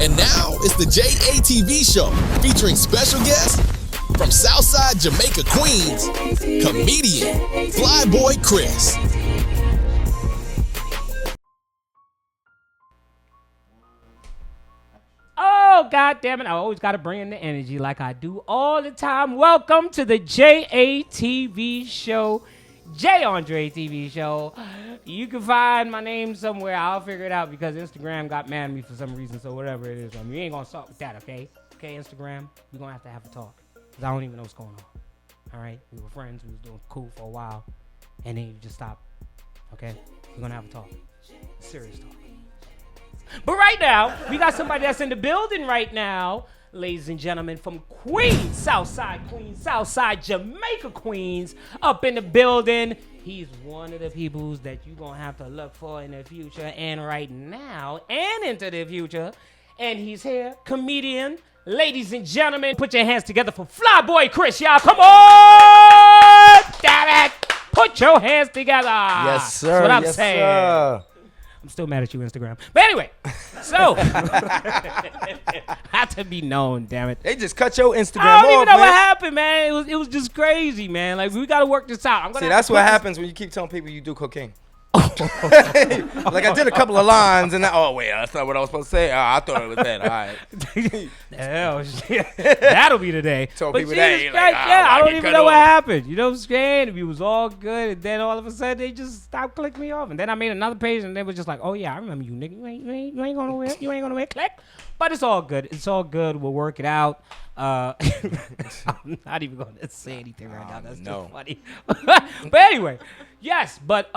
And now it's the Jatv Show, featuring special guests from Southside Jamaica, Queens, comedian Boi Kris. Oh, God damn it. I always got to bring in the energy like I do all the time. Welcome to the Jatv Show, J Andre TV Show. You can find my name somewhere. I'll figure it out because Instagram got mad at me for some reason. So whatever it is, we ain't going to talk with that, okay? Okay, Instagram, we're going to have a talk because I don't even know what's going on. All right? We were friends. We was doing cool for a while. And then you just stopped. Okay? We're going to have a talk. A serious talk. But right now, we got somebody that's in the building right now, ladies and gentlemen, from Queens, Southside Queens, Southside Jamaica Queens, up in the building. He's one of the peoples that you're going to have to look for in the future and right now and into the future. And he's here, comedian. Ladies and gentlemen, put your hands together for Boi Kris, y'all. Come on! Damn it! Put your hands together. Yes, sir. That's what I'm yes, saying. Sir. I'm still mad at you, Instagram. But anyway, so had to be known, damn it. They just cut your Instagram I don't off, even know man. what happened, man. It was just crazy, man. Like, we got to work this out. See, that's what happens when you keep telling people you do cocaine. Like, I did a couple of lines, and that's not what I was supposed to say. I thought it was that. All right. Hell, shit. That'll be the day. Told But people Jesus that, Christ, like, yeah, I I don't get even cut know what off. happened. You know what I'm saying? We was all good, and then all of a sudden, they just stopped clicking me off. And then I made another page, and they were just like, oh, yeah, I remember you, nigga. You ain't going nowhere. You ain't going nowhere. Click. But it's all good. It's all good. We'll work it out. I'm not even going to say anything right now. That's too funny. But anyway, yes. But,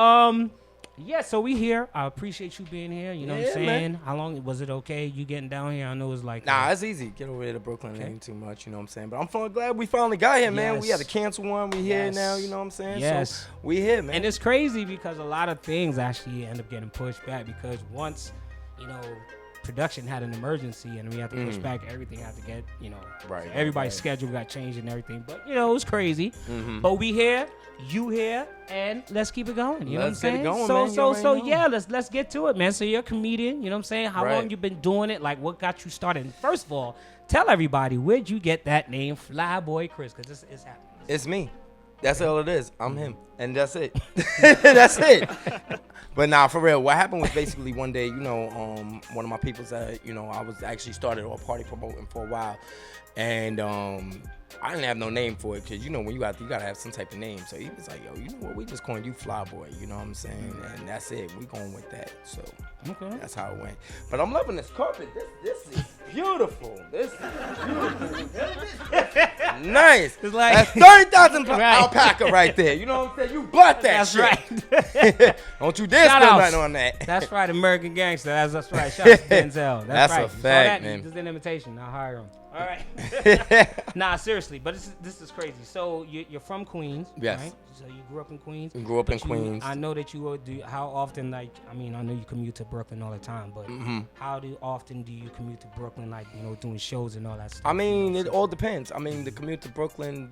yeah, so we here. I appreciate you being here. You know what I'm saying? Man. How long was it okay? You getting down here? I know it's like Nah, it's easy. Get over here to Brooklyn. It ain't too much, you know what I'm saying? But I'm glad we finally got here, man. We had to cancel one. We here now, you know what I'm saying? Yes. So we here, man. And it's crazy because a lot of things actually end up getting pushed back because once, production had an emergency and we had to push back, everything had to get, Right, everybody's right. schedule got changed and everything. But, it was crazy. But we here, you here, and let's keep it going. You know what I'm saying? Let's get it going, so, man. You already know. yeah, let's get to it, man. So you're a comedian, you know what I'm saying? How long you been doing it? Like, what got you started? And first of all, tell everybody, where'd you get that name, Boi Kris? Because this is happening. It's me. That's all it is. I'm him. And that's it. That's it. But nah, for real, what happened was basically one day, one of my people's that, I was actually started a party promoting for a while. And I didn't have no name for it because, when you got to have some type of name. So he was like, yo, you know what? We just calling you Boy, you know what I'm saying? And that's it. We going with that. So that's how it went. But I'm loving this carpet. This is beautiful. This is beautiful. Nice. It's like that's 30,000 alpaca right there. You know what I'm saying? You bought that shit. Right. Don't you dare spend nothing on that. That's right, American Gangster. That's right. Shout out to Denzel. That's right. a fact, man. This is an invitation. I'll hire him. All right. Nah, seriously, but this is crazy. So you're from Queens, yes. Right? So you grew up in Queens. Grew up in Queens. I know that you do. How often, I know you commute to Brooklyn all the time, but how often do you commute to Brooklyn, doing shows and all that stuff? I mean, it all depends. I mean, the commute to Brooklyn,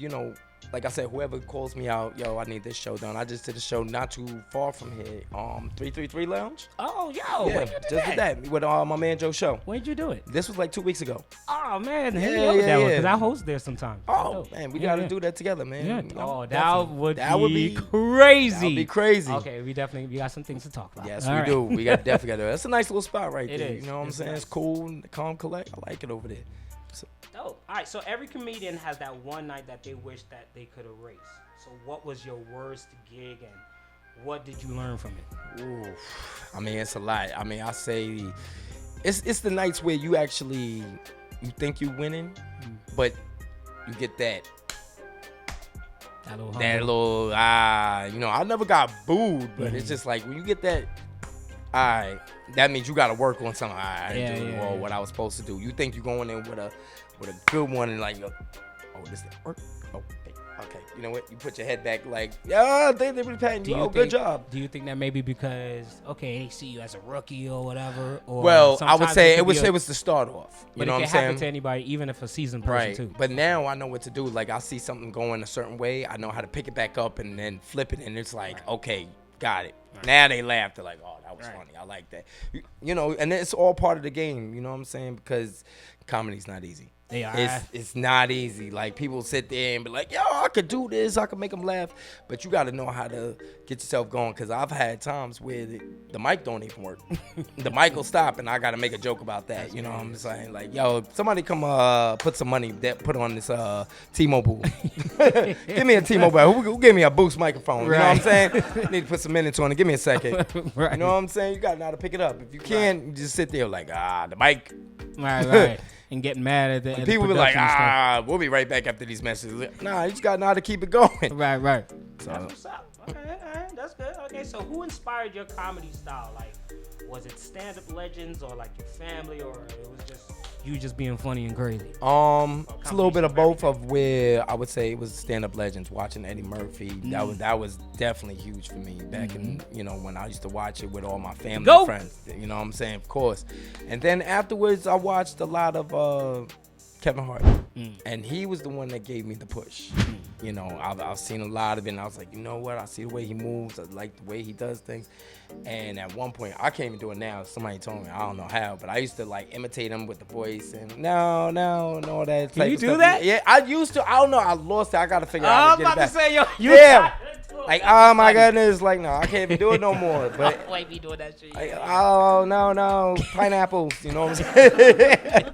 like I said, whoever calls me out, yo, I need this show done. I just did a show not too far from here, 333 Lounge. Oh, yo, Yeah, when you just did that with my man Joe Show. When'd you do it? This was like 2 weeks ago. Oh man, hit Yeah, me up with that one yeah. because I host there sometimes. Oh man, we gotta do that together, man. Yeah. You That would be crazy. That would be crazy. Okay, we got some things to talk about. Yes, All we right. do. We definitely got to. That's a nice little spot right It there. is. You know what I'm It's saying? nice. It's cool, calm, collect. I like it over there. Dope. All right, so every comedian has that one night that they wish that they could erase. So what was your worst gig and what did you learn from it? Ooh, I mean, it's a lot. I mean, I say it's the nights where you think you winning, but you get that little I never got booed, but it's just like when you get that, that means you got to work on something. I didn't do what I was supposed to do. You think you're going in with a good one and like, this didn't work. Oh, okay. You know what? You put your head back like, they really patting you. Good job. Do you think that maybe because they see you as a rookie or whatever? Or well, I would sometimes say could it be was the start off. You but know it what I'm can saying? happen to anybody, even if a seasoned person Right. too. But now I know what to do. Like I see something going a certain way, I know how to pick it back up and then flip it, and it's like, okay, got it. Now they laugh. They're like, oh, that was funny. I like that. You know, and it's all part of the game. You know what I'm saying? Because comedy's not easy. It's not easy. Like, people sit there and be like, yo, I could do this. I could make them laugh. But you got to know how to get yourself going. Because I've had times where the mic don't even work. The mic will stop, and I got to make a joke about that. That's, you know what I'm saying? Like, yo, somebody come put some money put on this T-Mobile. Give me a T-Mobile. Who gave me a Boost microphone? You know what I'm saying? Need to put some minutes on it. Give me a second. You know what I'm saying? You got to know how to pick it up. If you can't, you just sit there like, the mic. Right. And getting mad at the people be like, we'll be right back after these messages. Nah, you just got to know how to keep it going. Right. So. That's what's up. Okay, all right, that's good. Okay, so who inspired your comedy style? Like, was it stand-up legends or like your family, or it was just you just being funny and crazy? It's a little bit of both. Of where I would say it was stand-up legends. Watching Eddie Murphy, that was definitely huge for me back in, you know, when I used to watch it with all my family and friends. You know what I'm saying? Of course. And then afterwards, I watched a lot of Kevin Hart, and he was the one that gave me the push. You know, I've seen a lot of it, and I was like, you know what? I see the way he moves. I like the way he does things. And at one point, I can't even do it now. Somebody told me, I don't know how, but I used to like imitate him with the voice and no, that type Can you of do stuff. that? Yeah, I used to. I don't know. I lost it. I got to figure out how to get it back. I was about to say, yo, yeah. Like, oh my goodness, like, no, I can't even do it no more. But why be doing that shit? Like, oh no, pineapples. You know what I'm saying?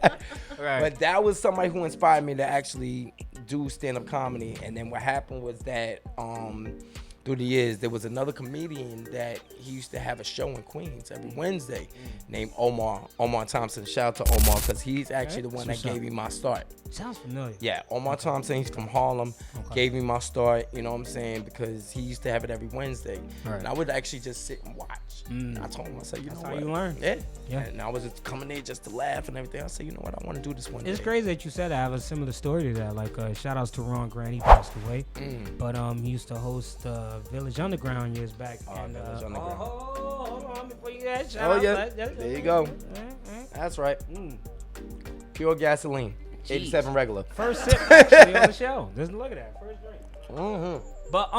Right. But that was somebody who inspired me to actually do stand-up comedy. And then what happened was that through the years, there was another comedian that he used to have a show in Queens every Wednesday named Omar Thompson. Shout out to Omar, because he's actually the one that gave me my start. Sounds familiar. Yeah, Omar Thompson, he's from Harlem, gave me my start, you know what I'm saying, because he used to have it every Wednesday. Right. And I would actually just sit and watch. And I told him, I said, you know what? That's how you learn. Yeah. And I was just coming there just to laugh and everything. I said, you know what, I want to do this one day. It's crazy that you said that. I have a similar story to that. Like, shout outs to Ron Grant, he passed away. But he used to host Village Underground years back. Village Underground. Hold on before you get shout out. There you go. That's right. Pure gasoline. 87 regular. First sip actually on the show. Just look at that. First drink. But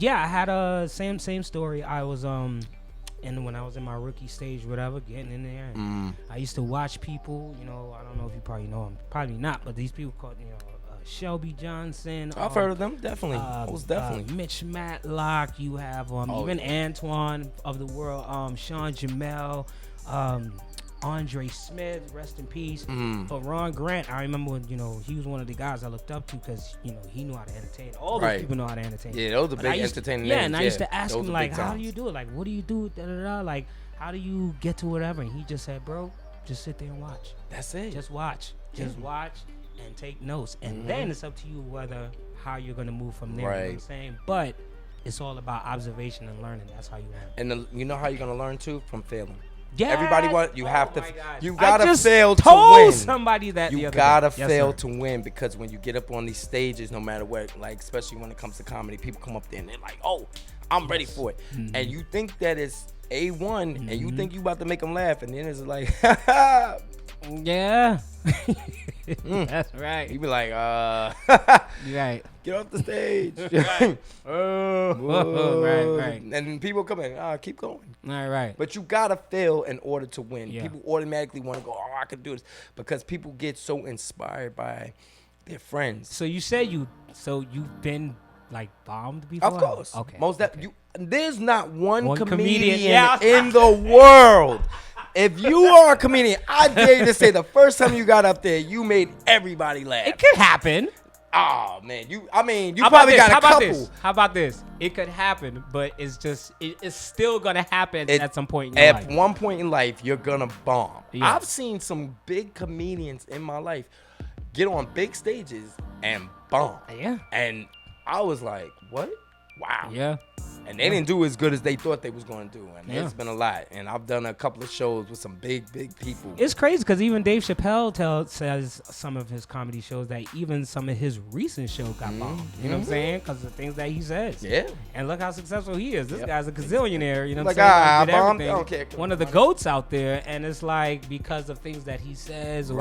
yeah, I had a same story. I was and when I was in my rookie stage, whatever, getting in there, and I used to watch people. You know, I don't know if you probably know them, probably not, but these people called Shelby Johnson. I've heard of them, definitely. Most definitely. Mitch Matlock. You have even Antoine of the world. Sean Jamel. Andre Smith, rest in peace. But Ron Grant, I remember when, he was one of the guys I looked up to because, he knew how to entertain. All those people know how to entertain. Yeah, those are big entertaining names. Yeah, and I used to ask him, like, how do you do it? Like, what do you do? Like, how do you get to whatever? And he just said, bro, just sit there and watch. That's it. Just watch. Just watch and take notes. And then it's up to you how you're going to move from there. You know what I'm saying? But it's all about observation and learning. That's how you learn. And you know how you're going to learn, too? From failing. Yeah. Everybody you have to. You I gotta just fail to told win. Somebody that you gotta fail to win, because when you get up on these stages, no matter what, like especially when it comes to comedy, people come up there and they're like, "Oh, I'm ready for it," and you think that it's A1, and you think you about to make them laugh, and then it's like, yeah. That's right. You be like, right. Get off the stage. Right. Right. And then people come in, keep going. Right. But you gotta fail in order to win. Yeah. People automatically want to go, I can do this, because people get so inspired by their friends. So you said you've been like bombed before? Of course. Okay. There's not one comedian Yeah. in the world. If you are a comedian, I dare you to say the first time you got up there, you made everybody laugh. It could happen. Oh man, you probably got a couple. How about this? It could happen, but it's still gonna happen at some point in your life. At one point in life, you're gonna bomb. Yeah. I've seen some big comedians in my life get on big stages and bomb. Yeah. And I was like, what? Wow. Yeah. And they didn't do as good as they thought they was going to do. And it's been a lot. And I've done a couple of shows with some big people. It's crazy because even Dave Chappelle says some of his comedy shows that even some of his recent shows got bombed. You know what I'm saying? Because of the things that he says. Yeah. And look how successful he is. This guy's a gazillionaire. You know what like, I'm saying? I bombed. Okay. One of the GOATs out there. And it's like because of things that he says or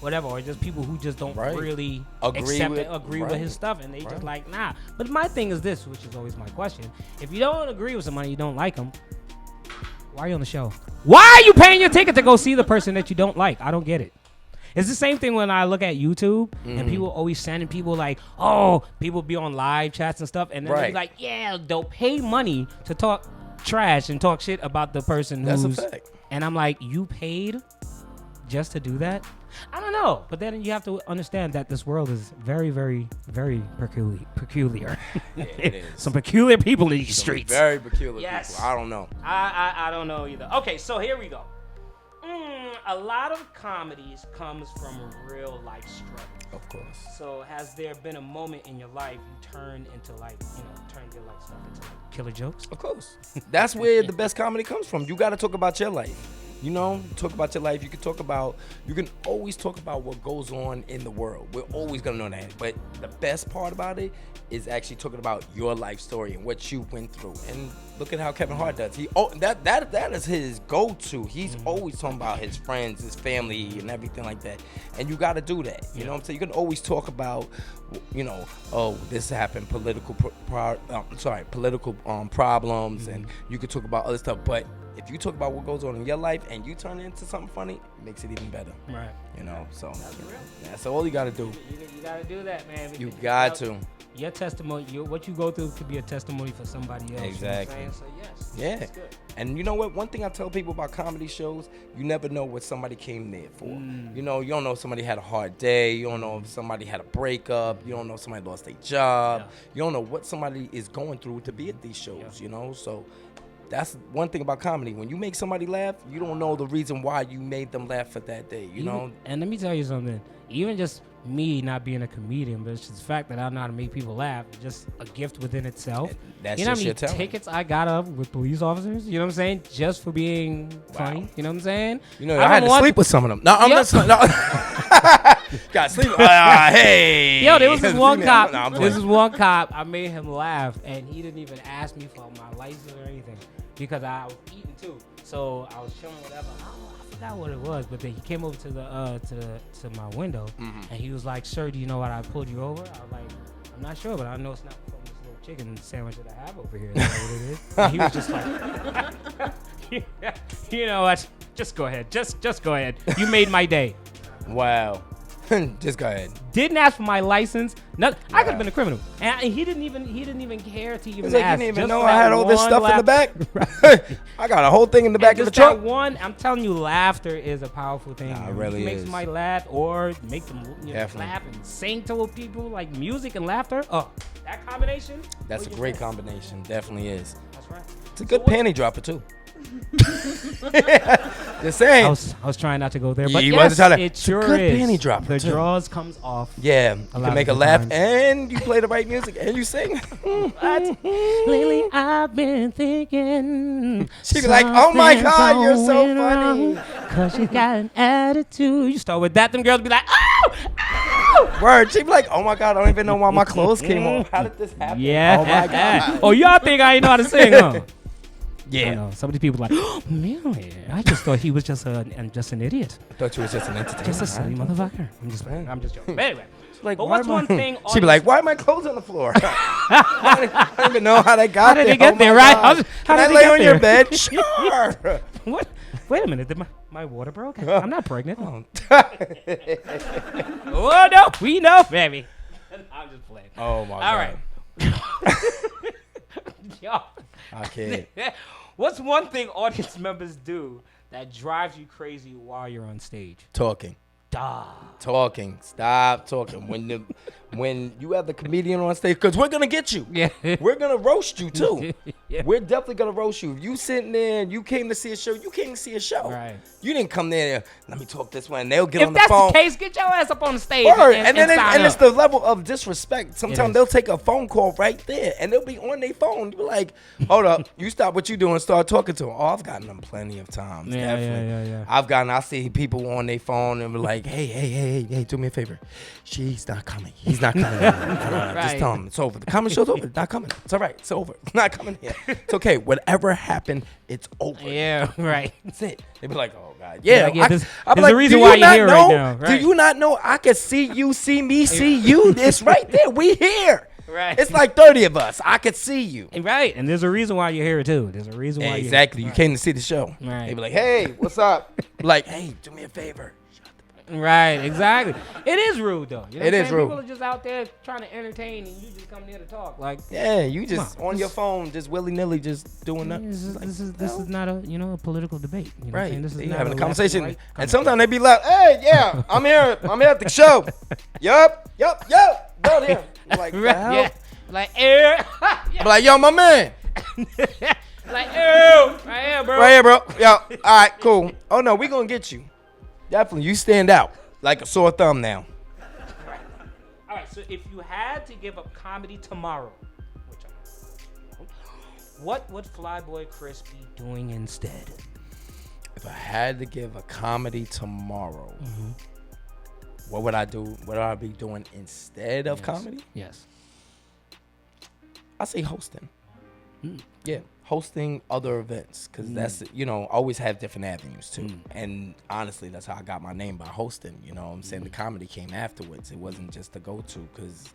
whatever. Or just people who just don't really agree with his stuff. And they just like, nah. But my thing is this, which is always my question. If you don't agree with somebody, you don't like them, why are you on the show? Why are you paying your ticket to go see the person that you don't like? I don't get it. It's the same thing when I look at YouTube and people always sending people like, oh, people be on live chats and stuff. And then they be like, yeah, they'll pay money to talk trash and talk shit about the person That's a fact. And I'm like, you paid just to do that? I don't know. But then you have to understand that this world is very, very, very peculiar. Yeah, it is. Some peculiar people in these streets. Very peculiar Yes. people. I don't know. I don't know either. Okay, so here we go. A lot of comedies comes from a real life struggle. Of course. So has there been a moment in your life you turned into like, turn your life stuff into like killer jokes? Of course. That's where the best comedy comes from. You got to talk about your life. Talk about your life. You can always talk about what goes on in the world. We're always going to know that. But the best part about it is actually talking about your life story and what you went through. And look at how Kevin Hart does. That is his go-to. He's always talking about his friends, his family, and everything like that. And you got to do that. You know what I'm saying? You can always talk about, this happened, political problems, and you could talk about other stuff. But if you talk about what goes on in your life and you turn it into something funny, it makes it even better. Right. So that's all you got to do. You got to do that, man. You got to. Your testimony, what you go through could be a testimony for somebody else. Exactly. You know what I'm saying? So yes. Yeah. That's good. And you know what? One thing I tell people about comedy shows, you never know what somebody came there for. You don't know if somebody had a hard day. You don't know if somebody had a breakup. You don't know if somebody lost their job. Yeah. You don't know what somebody is going through to be at these shows, So that's one thing about comedy. When you make somebody laugh, you don't know the reason why you made them laugh for that day, you know? And let me tell you something. Even just me not being a comedian, but it's just the fact that I know how to make people laugh, just a gift within itself. That's you know how just many your talent. tickets I got up with police officers? You know what I'm saying? Just for being funny. You know what I'm saying? I had to sleep with some of them. No, I'm not. No. Got sleep. Hey. Yo, there was this one cop. No, This is one cop. I made him laugh, and he didn't even ask me for my license or anything because I was eating too. So I was chilling, whatever. I forgot what it was, but then he came over to my window, and he was like, "Sir, do you know why I pulled you over?" I was like, "I'm not sure, but I know it's not from this little chicken sandwich that I have over here. Is that what it is?" And he was just like, "You know what? Just go ahead. Just go ahead. You made my day." Wow. Just go ahead. Didn't ask for my license. I could have been a criminal, and he didn't even care to even It's like ask. you didn't even Just know that I had all this one stuff in the laugh. back. I got a whole thing in the back of the Just that truck. one, I'm telling you, laughter is a powerful thing. Nah, it man. really You can make is. somebody laugh or make them Definitely. laugh and sing to people like music and laughter. Oh, that combination. That's a what you great think? combination. Definitely is. That's right. It's a good panty dropper too. Just saying. I was trying not to go there, but You yes, wasn't trying to- it it's a sure good is. panty dropper, The too. draws comes off. Yeah, you lot can make of a the laugh times. and you play the right music and you sing. Lately, I've been thinking. She be like, "Oh my something's God, you're so going funny." wrong, 'Cause you got an attitude. You start with that, them girls be like, "Oh, oh." Word. She be like, "Oh my God, I don't even know why my clothes came off. How did this happen?" Yeah. Oh my God. Oh, y'all think I ain't know how to sing, huh? I Yeah. know. Some of these people like, "Oh, man, I just thought he was just an idiot. I thought you was just an entertainer. Just a silly motherfucker." I'm just joking. But anyway. Like, But why what's am I- one thing She be like, audience- "Why are my clothes on the floor?" I don't even know how they got How did there. they get Oh my there, right? God. How Can did I they lay get on your there? bed? Sure. What? Wait a minute. Did my water broke? I'm not pregnant. Oh, no. We know, baby. I'm just playing. Oh my All God. right. Yo. I can't. What's one thing audience members do that drives you crazy while you're on stage? Talking. Duh. Talking. Stop talking. When you have the comedian on stage, because we're gonna get you. Yeah. We're gonna roast you too. Yeah. We're definitely gonna roast you. If you sitting there and you came to see a show, you came to see a show. Right. You didn't come there. Let me talk this way, and they'll get If on the that's phone. the case, get your ass up on the stage. Word. And And then sign and it's up. the level of disrespect. It Sometimes is. they'll take a phone call right there, and they'll be on their phone. You be like, "Hold up, you stop what you doing, and start talking to them." Oh, I've gotten them plenty of times. Yeah, definitely. yeah. I see people on their phone and be like, hey, do me a favor. She's not coming. He's not coming. Right. Just tell him it's over. The comedy show's over. It's not coming. It's all right. It's over. It's not coming here. It's okay. Whatever happened, it's over. Yeah, right. That's it. They be like, oh God, yeah. Like, yeah, I'd be there's a reason "Do why you you're not here know? right now." Do Right. you not know I can see you, see me, see you? It's right there. We here. Right. It's like 30 of us. I could see you. Right, and there's a reason why you're here too. There's a reason why. Exactly. You're You came to see the show. Right. They be like, hey, what's up? Like, hey, do me a favor. Right, exactly. It is rude though. You know It what I'm is saying? rude. People are just out there trying to entertain, and you just come here to talk. Like, Yeah, you just Come on your phone, just willy nilly, just doing nothing. this is not a a political debate. You know what I'm Right. saying? This is They not having a left conversation. right And sometimes they be like, hey, yeah, I'm here at the show. Yup. Down here. I'm like, Right, the hell? yeah. Like, air. I'm like, yo, my man. Like, ew. Right here, bro. Right here, bro. Yo, all right, cool. Oh, no, we going to get you. Definitely. You stand out like a sore thumb now. All right, so if you had to give up comedy tomorrow, which what would Flyboy Kris be doing instead? If I had to give a comedy tomorrow, what would I do? What would I be doing instead of comedy? Yes. I say hosting. Yeah, hosting other events because that's always have different avenues too. And honestly, that's how I got my name by hosting. You know what I'm saying? The comedy came afterwards. It wasn't just the go-to because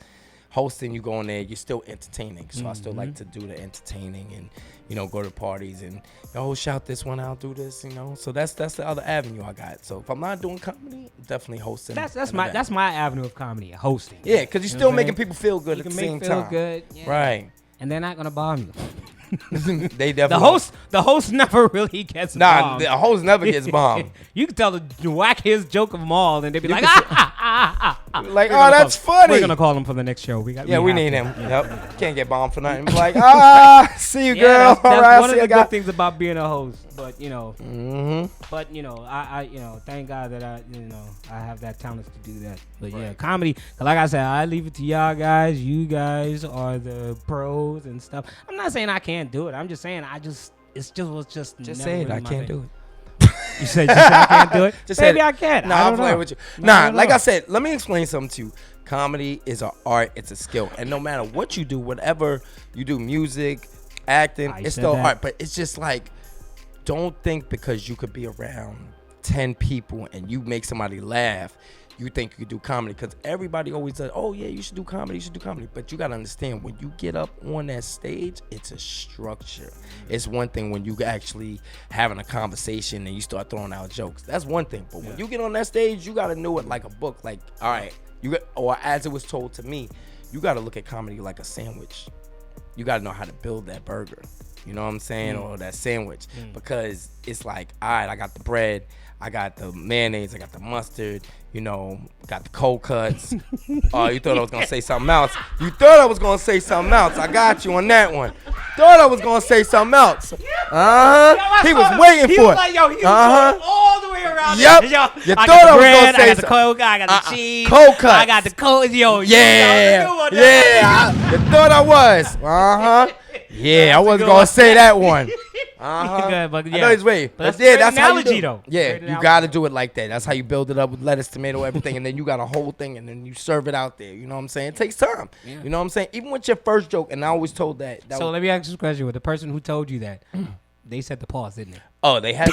hosting, you go in there, you're still entertaining. So I still like to do the entertaining and go to parties and shout this one out, do this. So that's the other avenue I got. So if I'm not doing comedy, I'm definitely hosting. That's my avenue of comedy, hosting. Yeah, because you're still making people feel good You at the can same make feel time. good, yeah. Right. And they're not gonna bomb you. They definitely. The host never really gets Nah, bombed. the host never gets bombed. You can tell the wackiest joke of them all, and they'd be like, Like, oh, that's funny. We're gonna call him for the next show. We need him. to. Yep. Can't get bombed for nothing. Be like, see you, Yeah, girl. that's All right, one see of you, the guy. good things about being a host. But but I thank God that I have that talent to do that. But yeah, comedy. Like I said, I leave it to y'all guys. You guys are the pros and stuff. I'm not saying I can't do it. I'm just saying it was just Just never say it. really I my can't thing. do it. You said I can't do it. Just say Maybe it. I can. Nah, I I'm don't playing know. with you. No, I Nah, don't like know. I said, let me explain something to you. Comedy is an art. It's a skill. And no matter what you do, whatever you do, music, acting, it's still art. But it's just like, don't think because you could be around 10 people and you make somebody laugh, you think you could do comedy. Because everybody always says, oh, yeah, you should do comedy. But you got to understand, when you get up on that stage, it's a structure. It's one thing when you actually having a conversation and you start throwing out jokes. That's one thing. But when you get on that stage, you got to know it like a book. Like, all right, or as it was told to me, you got to look at comedy like a sandwich. You got to know how to build that burger. You know what I'm saying? Or that sandwich. Because it's like, all right, I got the bread, I got the mayonnaise, I got the mustard, got the cold cuts. Oh, you thought I was going to say something else. I got you on that one. Thought I was going to say something else. He was waiting for it. He was going all the way around. Yep. Yo, You I thought got I the was bread, gonna say I got the something. coke, I got the cheese. Cold cuts. I got the coke. Yo, Yeah. You thought I was. Yeah, I wasn't going to say that one. Good, but I know he's waiting. But that's yeah, a great that's how you analogy, do. though. Yeah, Great you analogy. got to do it like that. That's how you build it up with lettuce, tomato, everything, and then you got a whole thing, and then you serve it out there. You know what I'm saying? It takes time. Yeah. You know what I'm saying? Even with your first joke, and I always told that. So let me ask you a question. With the person who told you that, they said the pause, didn't they? Oh, they had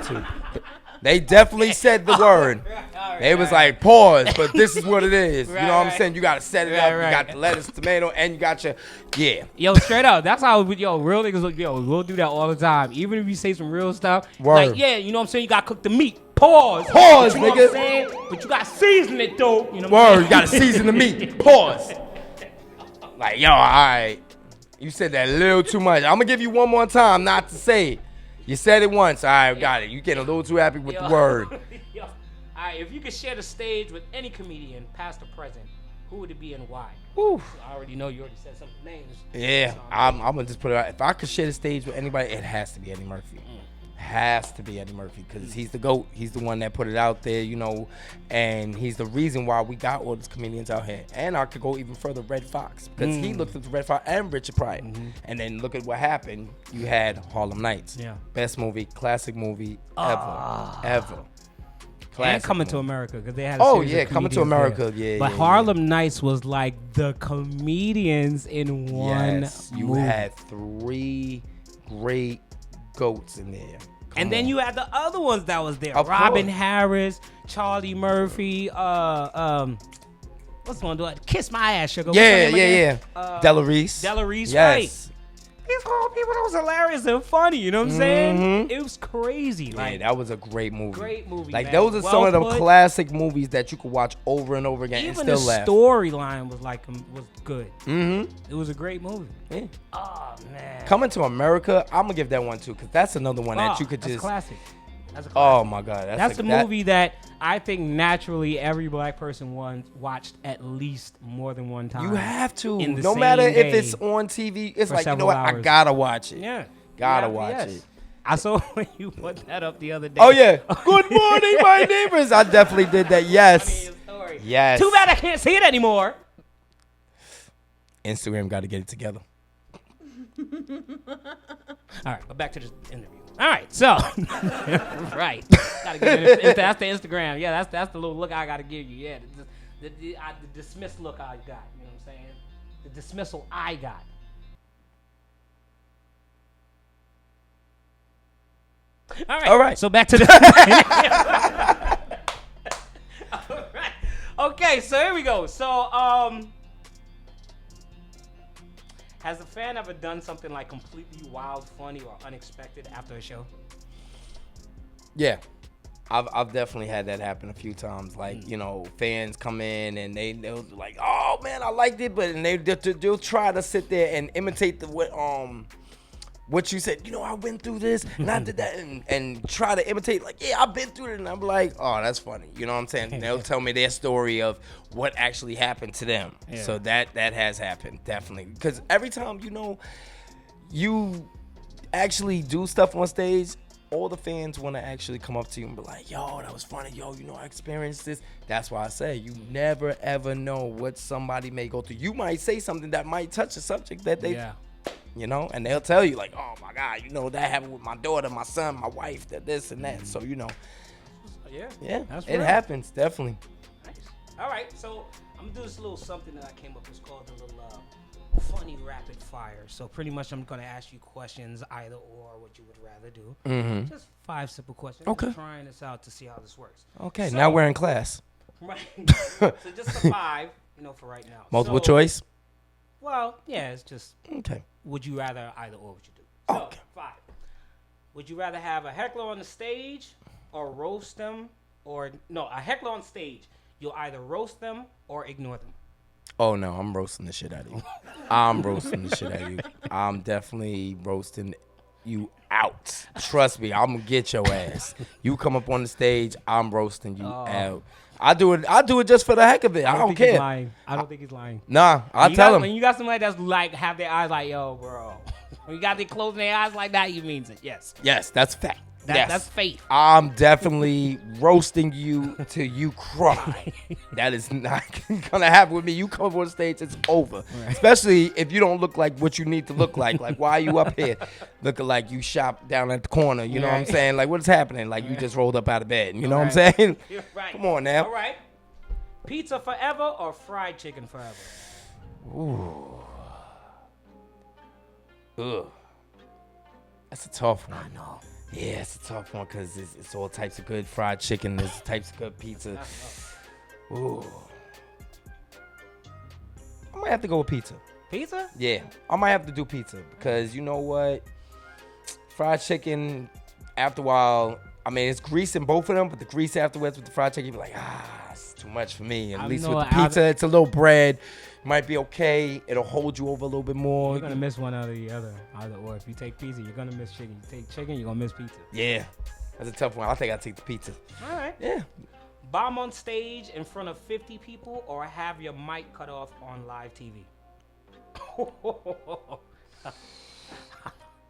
to. They definitely said the word. They was like, pause, but this is what it is. You know what I'm saying? You got to set it up. You got the lettuce, tomato, and you got your, Yo, straight up. That's how, real niggas look. Yo, we'll do that all the time. Even if you say some real stuff. Word. Like, yeah, you know what I'm saying? You got to cook the meat. Pause. Pause, You know nigga. what I'm saying? But you got to season it, though. You know what I'm Word, you got to season the meat. Pause. Like, yo, all right. You said that a little too much. I'm going to give you one more time not to say it. You said it once. All right, got it. You getting a little too happy with the word. Yo, all right, if you could share the stage with any comedian, past or present, who would it be and why? Woo. I already know you already said some names. Yeah, I'm going to just put it out. If I could share the stage with anybody, it has to be Eddie Murphy. Has to be Eddie Murphy because he's the GOAT. He's the one that put it out there, and he's the reason why we got all these comedians out here. And I could go even further, Red Fox, because he looked at Red Fox and Richard Pryor. And then look at what happened. You had Harlem Nights. Yeah. Best movie, classic movie ever. And Classic Coming to movie. America, because they had a Oh, series yeah, of Coming to comedians America, there. yeah, But yeah, Harlem Nights was like the comedians in one Yes, you movie. had 3 great GOATs in there. And then you had the other ones that was there. Of Robin course. Harris, Charlie Murphy, what's the one doing? Kiss My Ass, Sugar. Yeah. Della Reese. Della Reese, yes. right. These whole people, that was hilarious and funny. You know what I'm saying? It was crazy. Yeah, that was a great movie. Great movie. Like man. those are Well some of them put. classic movies that you could watch over and over again Even and still laugh. the storyline was was good. Mm-hmm. It was a great movie. Yeah. Oh man. Coming to America, I'm gonna give that one too, because that's another one that you could that's just. classic. That's a classic. Oh my God, That's a movie that I think naturally every black person watched at least more than one time. You have to. in the No same matter if day it's on TV, it's for like, you know several what, I hours. gotta watch it. Yeah. Gotta Yeah, watch yes. it. I saw when you put that up the other day. Oh yeah. Good morning, my neighbors. I definitely did that. Yes. Story. Yes. Too bad I can't see it anymore. Instagram got to get it together. All right, but back to the interview. All right, so right, gotta give it. That's the Instagram. Yeah, that's the little look I gotta give you. Yeah, the dismissed look I got. You know what I'm saying? The dismissal I got. All right. So back to the. All right. Okay, so here we go. So has a fan ever done something like completely wild, funny, or unexpected after a show? Yeah. I've definitely had that happen a few times. Like, you know, fans come in and they'll be like, oh man, I liked it, but and they'll try to sit there and imitate what you said. You know, I went through this and I did that, and try to imitate, like, yeah, I've been through it, and I'm like, oh, that's funny. You know what I'm saying? And they'll tell me their story of what actually happened to them. Yeah. So that has happened, definitely. Because every time, you know, you actually do stuff on stage, all the fans want to actually come up to you and be like, yo, that was funny. Yo, you know, I experienced this. That's why I say you never, ever know what somebody may go through. You might say something that might touch a subject that they, you know, and they'll tell you like, oh my God, you know, that happened with my daughter, my son, my wife, that this and that. So, you know, yeah, that's it real. happens, definitely. Nice. All right, so I'm gonna do this little something that I came up with. It's called the little funny rapid fire. So pretty much I'm gonna ask you questions, either or, what you would rather do. Mm-hmm. Just 5 simple questions. Okay. Just trying this out to see how this works. Okay, So- now we're in class. Right. So just a 5, you know, for right now. Multiple So- choice? Well, yeah, it's just Okay. would you rather either or what you do. So, Okay. 5. Would you rather have a heckler on the stage or roast them, or no, a heckler on stage? You'll either roast them or ignore them. Oh no, I'm roasting the shit out of you. I'm roasting the shit out of you. I'm definitely roasting you out. Trust me, I'm gonna get your ass. You come up on the stage, I'm roasting you out. I do it just for the heck of it. I don't think he's care. lying. I don't think he's lying. Nah, I tell When him. you got somebody that's like have their eyes like, yo, bro. When you got they closing their eyes like that, you means it. Yes. Yes, that's fact. Yes. That's faith. I'm definitely roasting you till you cry. That is not gonna happen with me. You come up on stage, it's over. Right. Especially if you don't look like what you need to look like. Like, why are you up here looking like you shop down at the corner? You know what I'm saying? Like, what's happening? Like, you just rolled up out of bed. You know what I'm saying? You're right. Come on now. All right. Pizza forever or fried chicken forever? Ooh. Ugh. That's a tough one. I know. Yeah, it's a tough one because it's all types of good fried chicken. There's types of good pizza. Ooh. I might have to go with pizza. Pizza? Yeah, I might have to do pizza because you know what? Fried chicken, after a while, I mean, it's grease in both of them, but the grease afterwards with the fried chicken, you be like, it's too much for me. At least with the pizza, it's a little bread. Might be okay. It'll hold you over a little bit more. You're going to miss one out of the other. Either or. If you take pizza, you're going to miss chicken. You take chicken, you're going to miss pizza. Yeah. That's a tough one. I think I'll take the pizza. All right. Yeah. Bomb on stage in front of 50 people or have your mic cut off on live TV?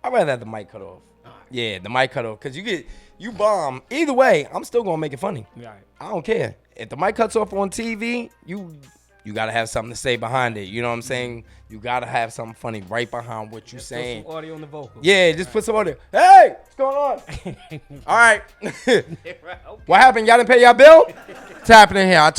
I'd rather have the mic cut off. Yeah, the mic cut off. Because you bomb. Either way, I'm still going to make it funny. Right. I don't care. If the mic cuts off on TV, you got to have something to say behind it. You know what I'm saying? You got to have something funny right behind what you're saying. Put some audio on the vocals. Yeah, just put some audio. Hey, what's going on? All right. What happened? Y'all didn't pay y'all bill? What's happening here? I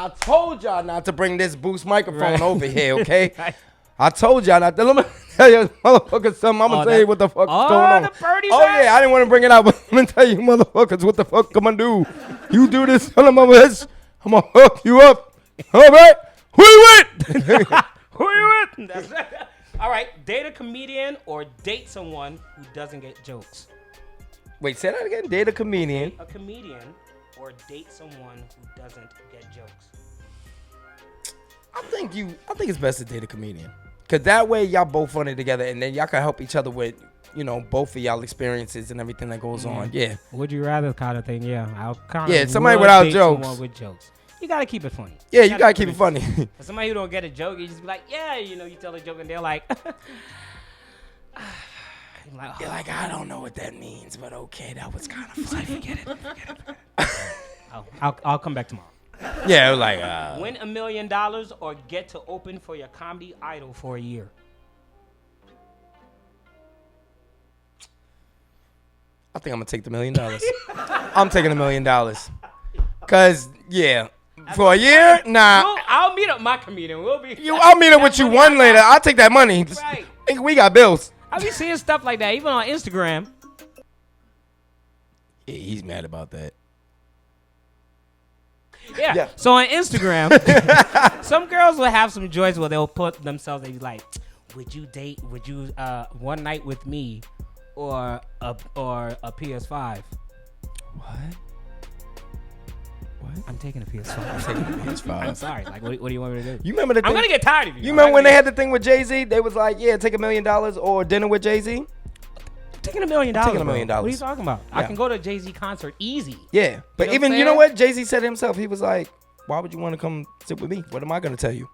told y'all not to bring this Boost microphone over here, okay? Right. I told y'all not to. Let me tell you motherfuckers something. I'm going to tell you what the fuck is going on. The birdie yeah, I didn't want to bring it out, but let me tell you motherfuckers what the fuck I'm going to do. You do this, son of a bitch, I'm going to hook you up. All right. Who you with? Who you with? That's right. All right. Date a comedian or date someone who doesn't get jokes. Wait, say that again. Date a comedian. A comedian or date someone who doesn't get jokes. I think it's best to date a comedian. Cause that way y'all both funny together, and then y'all can help each other with, both of y'all experiences and everything that goes on. Yeah. Would you rather kind of thing? Yeah. I'll kind of. Yeah, somebody without jokes. Someone with jokes. You gotta keep it funny. Yeah, you gotta keep it funny. Somebody who don't get a joke, you just be like, yeah, you tell a joke and they're like, You're like, I don't know what that means, but okay, that was kind of funny. Forget it. I'll come back tomorrow. Yeah, it was like Win $1 million or get to open for your comedy idol for a year. I think I'm gonna take the $1 million. I'm taking $1 million. Cause for a year, nah. I'll meet up my comedian. I'll meet up with you one later. I'll take that money. Right. We got bills. I be seeing stuff like that, even on Instagram. Yeah, he's mad about that. Yeah. So on Instagram, some girls will have some joints where they'll put themselves. They be like, "Would you one night with me, or a PS5?" What? I'm taking a PS5. I'm taking a PS5. I'm sorry. Like, what do you want me to do? You remember the thing? I'm gonna get tired of you. You remember when they had the thing with Jay-Z? They was like, "Yeah, take $1 million or dinner with Jay-Z." Taking $1 million. Taking $1 million. What are you talking about? Yeah. I can go to a Jay-Z concert easy. Yeah, but You know you know what? Jay-Z said himself. He was like, "Why would you want to come sit with me? What am I gonna tell you?"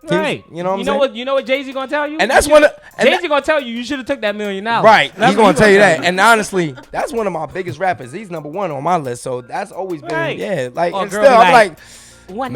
Right. You know what I'm saying? You know what Jay-Z gonna tell you? And that's one of Jay-Z gonna tell you should have took that $1 million. Right. That's He's what gonna tell you that. And honestly, that's one of my biggest rappers. He's number one on my list. So that's always been like. Or And girl still, be I'm like one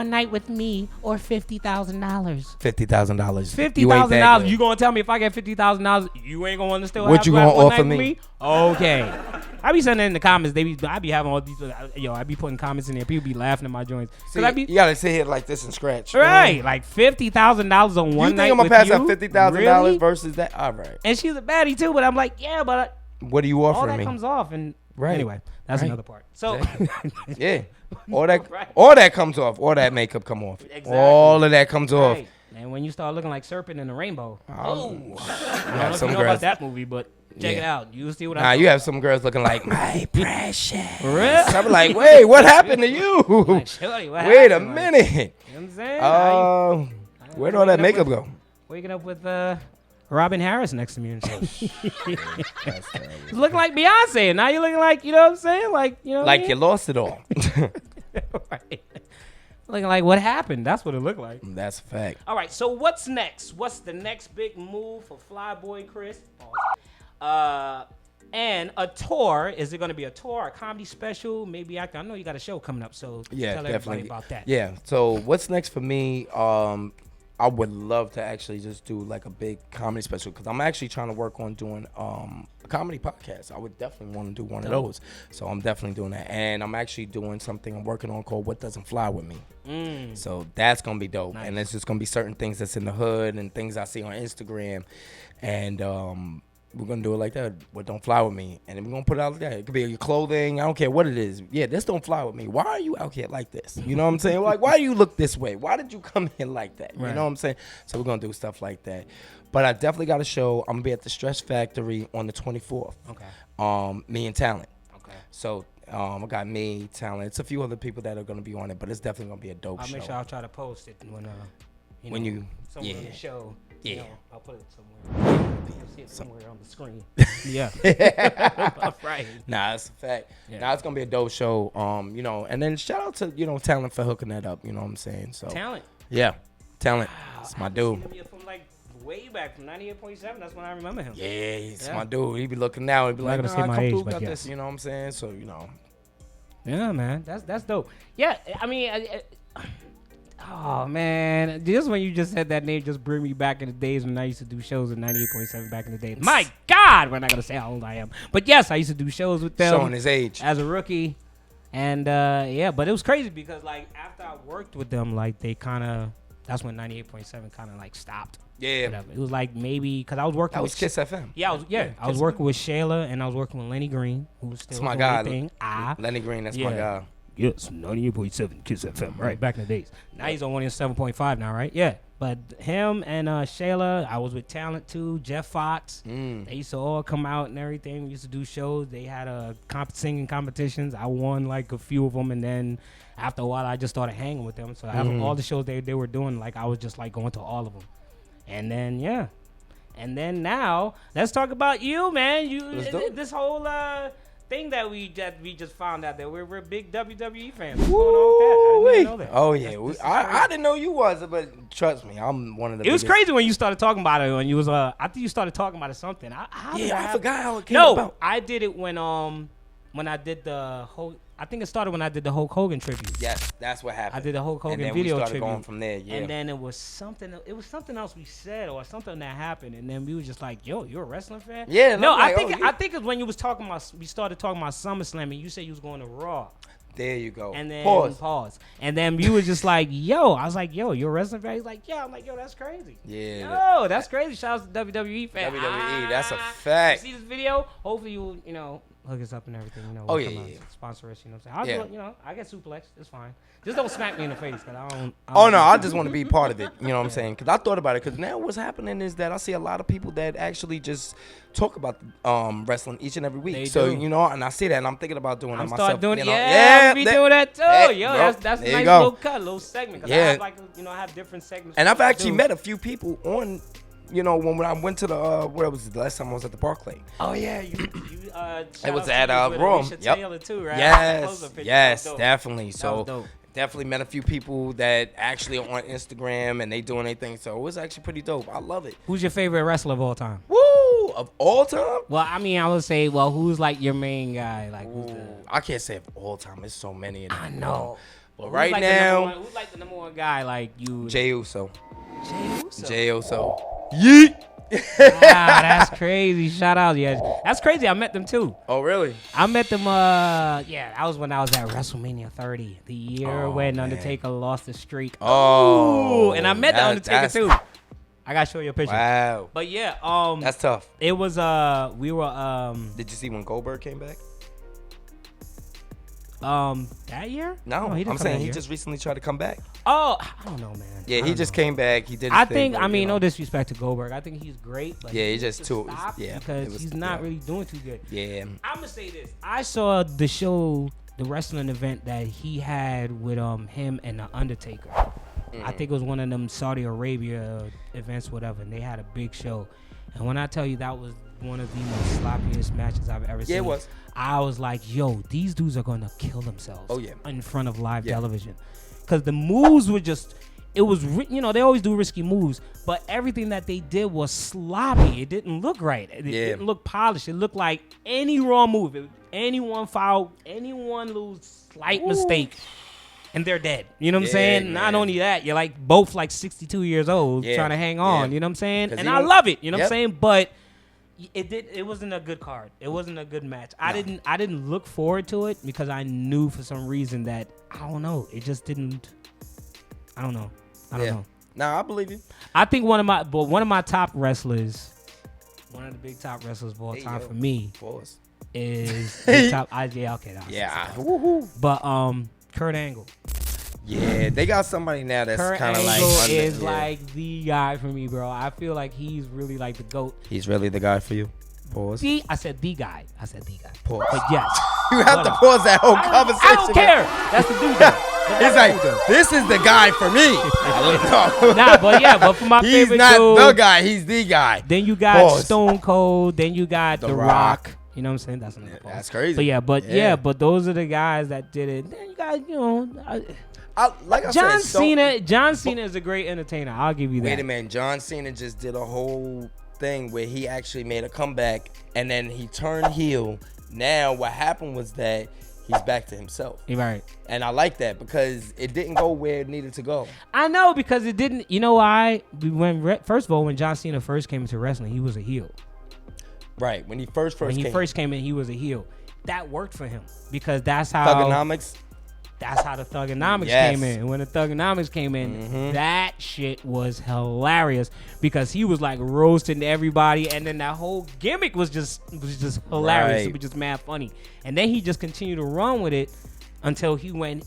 night with me or $50,000. $50,000. $50,000. You gonna tell me if I get $50,000, you ain't gonna want to still What have you rap gonna one offer night with me? Okay. I be sending in the comments. I be having all these. I be putting comments in there. People be laughing at my joints. See, you gotta sit here like this and scratch. Right, like $50,000 on one night. You think I'm gonna pass that $50,000 really? versus that? All right. And she's a baddie too, but I'm like, yeah, but what are you all offering that me? comes off, and anyway, that's another part. So yeah, all that comes off. All that makeup come off. Exactly. All of that comes off. And when you start looking like Serpent in the Rainbow, I don't know if some you know girls about that movie, but check it out. You see what I'm you have some girls looking like my precious. Really? I'm like, wait, what happened to you? Like, shorty, what Wait a happened? minute. You know what I'm saying? Where'd all that makeup go? Waking up with Robin Harris next to me and shit. That's terrible. Looking like Beyonce. Now you're looking like, you know what I'm saying? Like, you know. Like you lost it all. Right. Looking like what happened. That's what it looked like. That's a fact. All right, so what's next? What's the next big move for Boi Kris? And a tour. Is it going to be a tour, a comedy special, maybe acting? I know you got a show coming up, so tell everybody about that. Yeah, so what's next for me? I would love to actually just do like a big comedy special because I'm actually trying to work on doing a comedy podcast. I would definitely want to do one of those. So I'm definitely doing that. And I'm actually doing something I'm working on called What Doesn't Fly With Me. So that's going to be dope. Nice. And it's just going to be certain things that's in the hood and things I see on Instagram. And we're going to do it like that. What don't fly with me. And then we're going to put it out like that. It could be your clothing. I don't care what it is. Yeah, this don't fly with me. Why are you out here like this? You know what I'm saying? Like, why do you look this way? Why did you come here like that? Right. You know what I'm saying? So we're going to do stuff like that. But I definitely got a show. I'm going to be at the Stress Factory on the 24th. Okay. Me and Talent. Okay. So I got me, Talent. It's a few other people that are going to be on it, but it's definitely going to be a dope show. I'll make sure I'll try to post it when somewhere in the show. Yeah. You know, I'll put it somewhere. You'll see it somewhere on the screen. Yeah. Right. Nah, that's a fact. Yeah. Nah, it's gonna be a dope show. And then shout out to Talent for hooking that up. You know what I'm saying? So Talent. Yeah, Talent. It's my dude. From like way back from 98.7. That's when I remember him. Yeah, he's my dude. He be looking now. He be like, "Nah, come through, got this." You know what I'm saying? So Yeah, man. That's dope. Yeah, I mean. Oh man, just when you just said that name, just bring me back in the days when I used to do shows at 98.7 back in the day. My God, we're not gonna say how old I am, but yes, I used to do shows with them. Showing his age as a rookie, and but it was crazy because like after I worked with them, like that's when 98.7 kind of like stopped. Yeah, whatever. It was like maybe because I was working. That was Kiss FM. Yeah, I was working with Shayla and I was working with Lenny Green, who was still that's my guy. thing. Lenny Green, that's my guy. Yes, 98.7 Kiss FM, right, back in the days. Now he's on 107.5 now, right? Yeah. But him and Shayla, I was with Talent too, Jeff Fox. They used to all come out and everything. We used to do shows. They had singing competitions. I won like a few of them, and then after a while, I just started hanging with them. So after all the shows they were doing, like I was just like going to all of them. And then and then now let's talk about you, man. This whole thing that we just found out that we're big WWE fans. What's going on with that? I didn't even know that. Oh yeah, I didn't know you was, but trust me, I'm one of the. It was crazy when you started talking about it. When you was I think you started talking about it something. I forgot how it came about. No, I did it when I did the whole. I think it started when I did the Hulk Hogan tribute. Yes, that's what happened. I did the Hulk Hogan and then video we started tribute. Going from there, yeah. And then it was something else we said or something that happened, and then we were just like, "Yo, you're a wrestling fan?" Yeah. No, I think it's when you was talking about we started talking about SummerSlam, and you said you was going to Raw. There you go. And then pause. And then you was just like, "Yo," I was like, "Yo, you're a wrestling fan?" He's like, "Yeah." I'm like, "Yo, that's crazy." Yeah. Yo, that's crazy. Shout out to WWE fan. WWE, that's a fact. You see this video? Hopefully you hook us up and everything. Sponsor us. You know what I'm saying? I'll do it, I get suplex. It's fine. Just don't smack me in the face, cause I don't. I just want to be part of it. You know what I'm saying? Because I thought about it. Because now what's happening is that I see a lot of people that actually just talk about wrestling each and every week. They so do. and I see that, and I'm thinking about doing it myself. Start doing it. Yeah, we do that too. That's a nice little segment. Cause I have I have different segments. And I've actually met a few people on. When I went to the where was it? The last time I was at the Barclay. Oh yeah, it was at Rome. Yep. Too, right? Yes, definitely. So definitely met a few people that actually are on Instagram and they doing anything. So it was actually pretty dope. I love it. Who's your favorite wrestler of all time? Woo! Of all time? Well, I mean, I would say, who's like your main guy? Like, I can't say of all time. There's so many. I know. But right now, who's like the number one guy? Like you? Jey Uso. Jey Uso. Yeet. That's crazy. Shout out, yeah. That's crazy. I met them too. Oh, really? I met them. That was when I was at WrestleMania 30, the year when Undertaker lost the streak. Oh, and I met the Undertaker too. I gotta show you a picture. Wow. But yeah, that's tough. It was we were Did you see when Goldberg came back? That year? No, I'm saying he just recently tried to come back. Oh, I don't know, man. Yeah, he just came back. He did. No disrespect to Goldberg. I think he's great, but he just too. Because he's not really doing too good. Yeah. I'm gonna say this. I saw the show, the wrestling event that he had with him and the Undertaker. I think it was one of them Saudi Arabia events, whatever. And they had a big show. And when I tell you that was one of the most sloppiest matches I've ever seen. Yeah, it was. I was like, yo, these dudes are going to kill themselves. Oh, yeah. In front of live television. Because the moves were just, it was, they always do risky moves, but everything that they did was sloppy. It didn't look right. It didn't look polished. It looked like any wrong move. Anyone foul, anyone lose, slight mistake, and they're dead. You know what I'm saying? Man. Not only that, you're like both like 62 years old trying to hang on. You know what I'm saying? And I love it. You know what I'm saying? But it wasn't a good card. It wasn't a good match. No. I didn't look forward to it because I knew for some reason that I don't know. It just didn't. I don't know. I don't know. Nah, I believe you. I think one of my top wrestlers, one of the big top wrestlers of all time for me is big top. But Kurt Angle. Yeah, they got somebody now that's kind of like. Kurt Angle is like the guy for me, bro. I feel like he's really like the GOAT. He's really the guy for you. Pause. I said the guy. Pause. But yes. You have to pause that whole conversation. I don't care. That's the dude though. He's like, this is the guy for me. But for my favorite dude. He's not the guy. He's the guy. Then you got Stone Cold. Then you got The Rock. You know what I'm saying? That's another pause. That's crazy. But those are the guys that did it. Then you got, John Cena. John Cena is a great entertainer. I'll give you that. Wait a minute. John Cena just did a whole thing where he actually made a comeback and then he turned heel. Now what happened was that he's back to himself. Right. And I like that because it didn't go where it needed to go. I know because it didn't. You know why? First of all, when John Cena first came into wrestling, he was a heel. Right. When he first came in, he was a heel. That worked for him because that's how Thugonomics. That's how the Thugonomics came in. And when the Thugonomics came in, that shit was hilarious because he was like roasting everybody, and then that whole gimmick was just hilarious. Right. It was just mad funny. And then he just continued to run with it until he went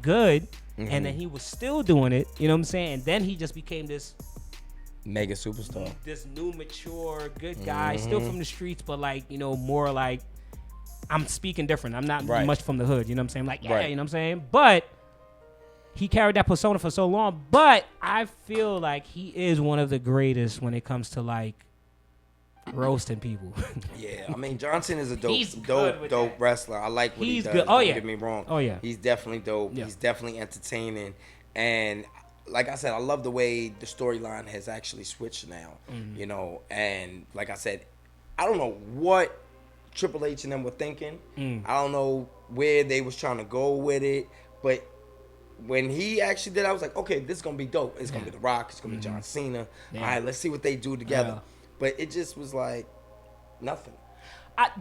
good, and then he was still doing it. You know what I'm saying? And then he just became this mega superstar. This new, mature, good guy, still from the streets, but like, you know, more like, I'm speaking different. I'm not much from the hood. You know what I'm saying? Like, yeah, you know what I'm saying? But he carried that persona for so long. But I feel like he is one of the greatest when it comes to like roasting people. Yeah, I mean, Johnson is a dope that. wrestler. I like what he does. Good. Oh, Don't yeah. get me wrong. Oh, yeah. He's definitely dope. Yeah. He's definitely entertaining. And like I said, I love the way the storyline has actually switched now. You know, and like I said, I don't know what Triple H and them were thinking. I don't know where they was trying to go with it. But when he actually did, I was like, okay, this is going to be dope. It's going to be The Rock. It's going to be John Cena. Yeah. All right, let's see what they do together. Yeah. But it just was like nothing.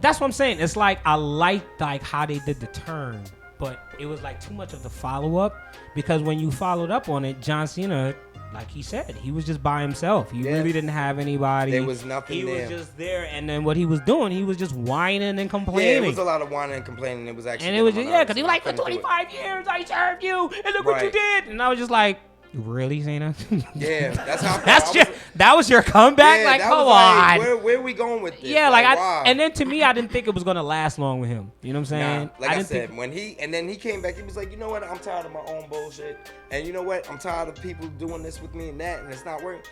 That's what I'm saying. It's like I liked like how they did the turn, but it was like too much of the follow up, because when you followed up on it, John Cena, like he said, he was just by himself. He really didn't have anybody. There was nothing there. He was just there, and then what he was doing, he was just whining and complaining. Yeah, it was a lot of whining and complaining. It was actually, and it was just because he was like, for 25 years I served you, and look what you did, and I was just like, really, Cena? Yeah, that's how. That was your comeback. Yeah, like, that come was on. like, where are we going with this? Yeah, wow. and then to me, I didn't think it was gonna last long with him. You know what I'm saying? Like I said, when he came back, he was like, you know what? I'm tired of my own bullshit, and you know what? I'm tired of people doing this with me and that, and it's not working.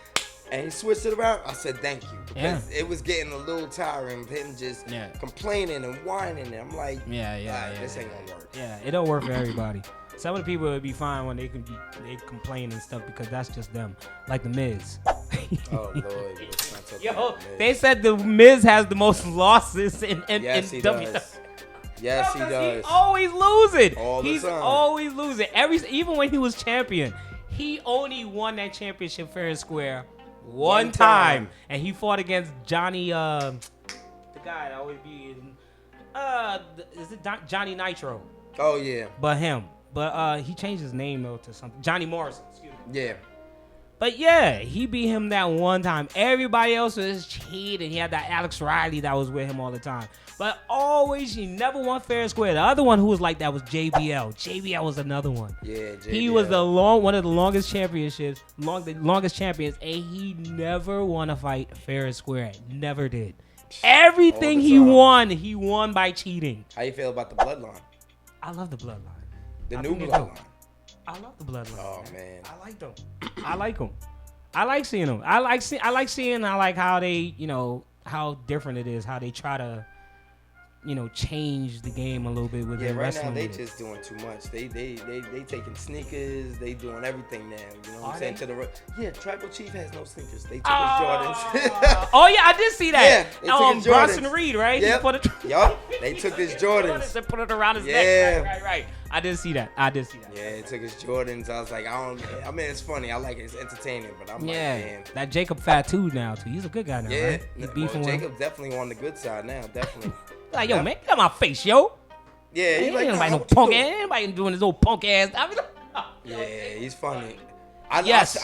And he switched it around. I said, thank you, because it was getting a little tiring of him just complaining and whining. And I'm like, this ain't gonna work. Yeah, it don't work for everybody. Some of the people would be fine when they complain and stuff, because that's just them. Like the Miz. Oh Lord, yo, they said the Miz has the most losses in WWE. Does. Yes, he does. He's always losing. He's always losing. Even when he was champion, he only won that championship fair and square one time, and he fought against Johnny. The guy that always be in. Is it Johnny Nitro? Oh yeah. But him. But he changed his name though to something. Johnny Morrison. Excuse me. Yeah. But yeah, he beat him that one time. Everybody else was cheating. He had that Alex Riley that was with him all the time. But always, he never won fair and square. The other one who was like that was JBL. JBL was another one. Yeah, JBL. He was one of the longest championships, the longest champions, and he never won a fight fair and square. Never did. Everything he won by cheating. How you feel about the Bloodline? I love the Bloodline. The new Bloodline. I love the Bloodline. Oh man, I like them. I like them. I like seeing them. I like seeing how they, you know, how different it is, how they try to, you know, change the game a little bit with their wrestling. Right now they just doing too much. They taking sneakers. They doing everything now. You know what I'm saying? Tribal Chief has no sneakers. They took his Jordans. Oh yeah, I did see that. Yeah, they took his Jordans. Bronson Reed, right? Yep. They took his Jordans. And put it around his neck. Right. I did see that. Yeah, he took his Jordans. I was like, I mean, it's funny. I like it. It's entertaining, but I'm like, man. That Jacob Fatu now too. He's a good guy now, right? He's beefing with Jacob's definitely on the good side now. Definitely. Like, yo, man, get out my face, yo. Yeah, he's like, ain't no punk ass. Anybody doing this old punk ass. Yeah, he's funny. I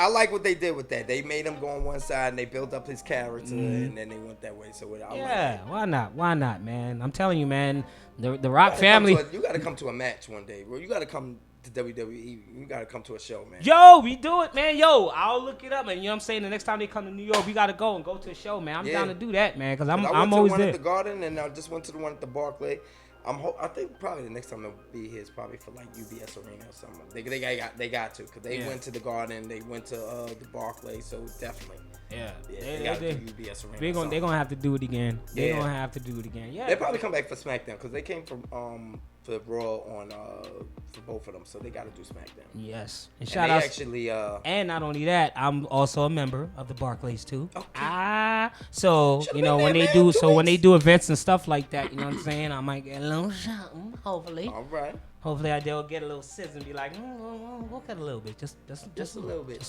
like what they did with that. They made him go on one side and they built up his character, and then they went that way. So why not? Why not, man? I'm telling you, man. The Rock family. You got to come to a match one day, bro. You got to come to WWE. You got to come to a show, man. Yo, we do it, man. Yo, I'll look it up, and you know what I'm saying. The next time they come to New York, we got to go to a show, man. I'm down to do that, man, because I'm always there. I went to one at the Garden, and I just went to the one at the Barclay. I think probably the next time they'll be here is probably for like UBS Arena or something. They got to, because they went to the Garden, they went to the Barclay, so definitely. Yeah, they got to do UBS Arena. They're gonna have to do it again. They're gonna have to do it again. Yeah, they probably come back for SmackDown, because they came from for Raw on for both of them, so they got to do SmackDown. Yes, and shout out actually. And not only that, I'm also a member of the Barclays too. Okay. So you know when they do events and stuff like that, you know what I'm saying, I might get a little something. Hopefully. All right. Hopefully they'll get a little sizz and be like, we'll cut a little bit, just a little bit,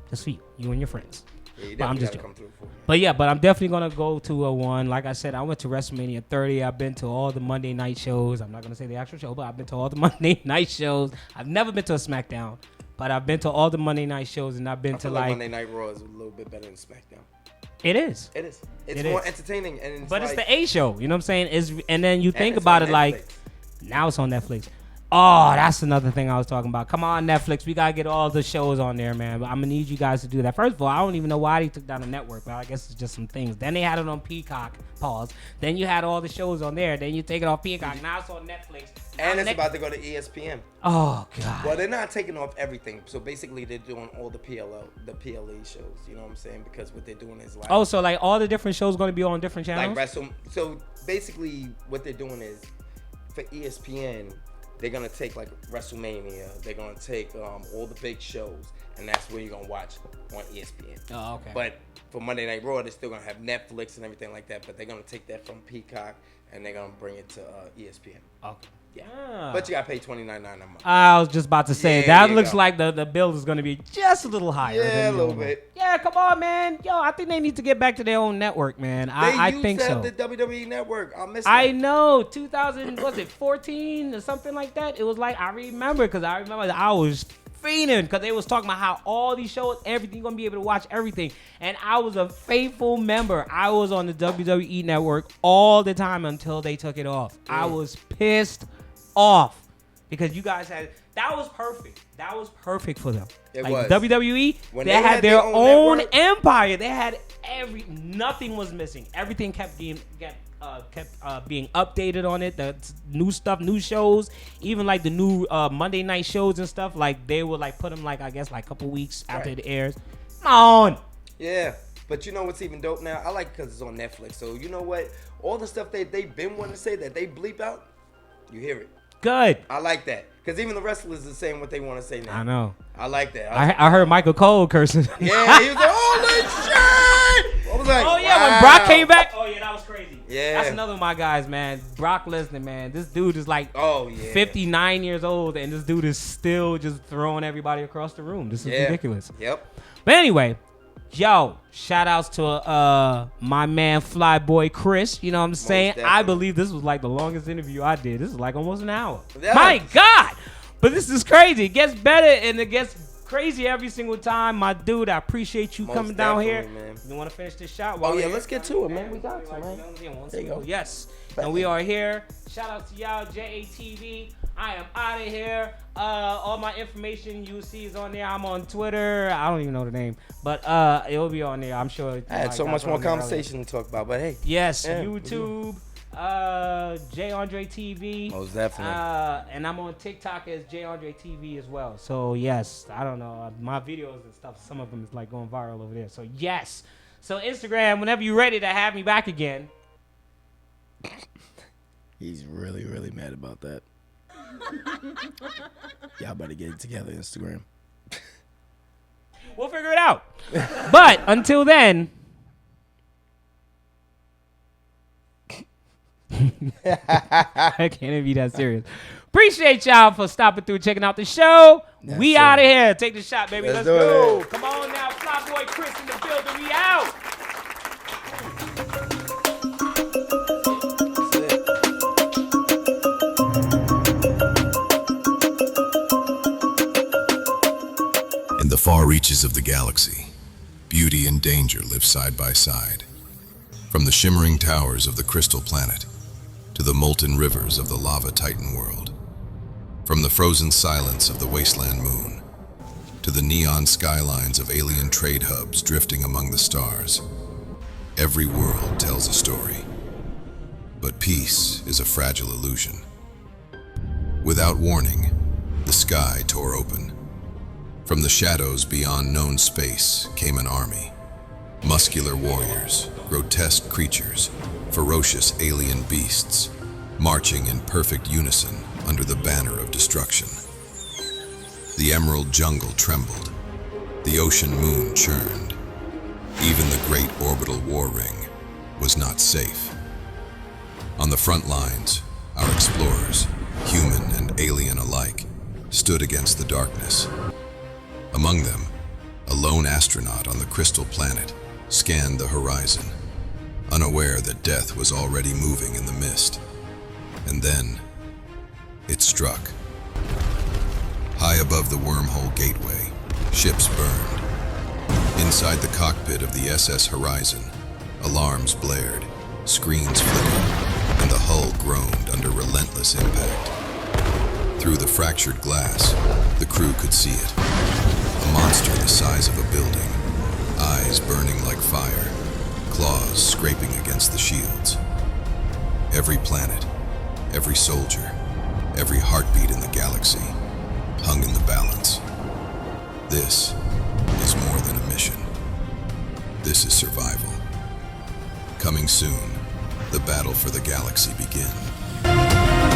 just for you and your friends. Yeah, but I'm just come through for me. But I'm definitely gonna go to a one. Like I said, I went to WrestleMania 30. I've been to all the Monday night shows. I'm not gonna say the actual show, but I've been to all the Monday night shows. I've never been to a SmackDown, but I've been to all the Monday night shows, and I've been to like Monday Night Raw is a little bit better than SmackDown. It is. It's more entertaining, and it's the A show. You know what I'm saying? And then you think about it like Now it's on Netflix. Oh, that's another thing I was talking about. Come on, Netflix. We got to get all the shows on there, man. But I'm going to need you guys to do that. First of all, I don't even know why they took down the network, but I guess it's just some things. Then they had it on Peacock. Pause. Then you had all the shows on there. Then you take it off Peacock. Now it's on Netflix. And it's about to go to ESPN. Oh, God. Well, they're not taking off everything. So basically, they're doing all the PLE shows. You know what I'm saying? Because what they're doing is like... Oh, so like all the different shows going to be on different channels? So basically, what they're doing is, for ESPN... They're going to take, like, WrestleMania. They're going to take all the big shows. And that's where you're going to watch on ESPN. Oh, okay. But for Monday Night Raw, they're still going to have Netflix and everything like that. But they're going to take that from Peacock, and they're going to bring it to ESPN. Okay. Yeah. Ah. But you got to pay $29.99 a month. I was just about to say, Yeah, that looks like the bill is going to be just a little higher. Yeah, a little bit. Yeah, come on, man. Yo, I think they need to get back to their own network, man. I think so. They used to have the WWE network. I miss that. I know. 2000, was it 14 or something like that? It was like, I remember that I was fiending because they was talking about how all these shows, everything, you're going to be able to watch everything. And I was a faithful member. I was on the WWE network all the time until they took it off. I was pissed off because you guys that was perfect. That was perfect for them. It like was. WWE, When they had their own network, empire. They had nothing was missing. Everything kept being updated on it. The new stuff, new shows, even like the new Monday night shows and stuff. Like they would like put them like I guess like a couple weeks after it airs. Come on. Yeah. But you know what's even dope now? I like it because it's on Netflix. So you know what? All the stuff they've been wanting to say that they bleep out, you hear it. Good. I like that. Because even the wrestlers are saying what they want to say now. I know. I like that. I heard Michael Cole cursing. Yeah, he was like, holy shit! I was like, oh, yeah, wow. when Brock came back. Oh, yeah, that was crazy. Yeah. That's another of my guys, man. Brock Lesnar, man. This dude is like 59 years old, and this dude is still just throwing everybody across the room. This is ridiculous. Yep. But anyway, yo, shout outs to my man Boi Kris. You know what I'm saying? Definitely. I believe this was like the longest interview I did. This is like almost an hour. Yeah. My God. But this is crazy. It gets better and it gets crazy every single time. My dude, I appreciate you coming down here. Man. You want to finish this shot? Oh, yeah, let's get to it, man. We got to, man. There you go. Yes. And we are here. Shout out to y'all, Jatv. I am out of here. All my information you see is on there. I'm on Twitter. I don't even know the name, but it will be on there. I'm sure. I had so much more conversation to talk about, but hey. Yes, YouTube, J Andre TV. Most definitely. And I'm on TikTok as J Andre TV as well. So yes, I don't know my videos and stuff. Some of them is like going viral over there. So yes. So Instagram, whenever you're ready to have me back again. He's really, really mad about that. Y'all better get it together, Instagram. We'll figure it out. But until then. I can't even be that serious. Appreciate y'all for stopping through, checking out the show. We out of here. Take the shot, baby. Let's go. Come on now. Boi Kris in the building. We out. In the far reaches of the galaxy, beauty and danger live side by side. From the shimmering towers of the crystal planet to the molten rivers of the lava titan world. From the frozen silence of the wasteland moon to the neon skylines of alien trade hubs drifting among the stars. Every world tells a story. But peace is a fragile illusion. Without warning, the sky tore open. From the shadows beyond known space came an army. Muscular warriors, grotesque creatures, ferocious alien beasts, marching in perfect unison under the banner of destruction. The emerald jungle trembled. The ocean moon churned. Even the great orbital war ring was not safe. On the front lines, our explorers, human and alien alike, stood against the darkness. Among them, a lone astronaut on the crystal planet scanned the horizon, unaware that death was already moving in the mist. And then, it struck. High above the wormhole gateway, ships burned. Inside the cockpit of the SS Horizon, alarms blared, screens flickered. and the hull groaned under relentless impact. Through the fractured glass, the crew could see it. A monster the size of a building, eyes burning like fire, claws scraping against the shields. Every planet, every soldier, every heartbeat in the galaxy hung in the balance. This is more than a mission. This is survival. Coming soon, the battle for the galaxy begins.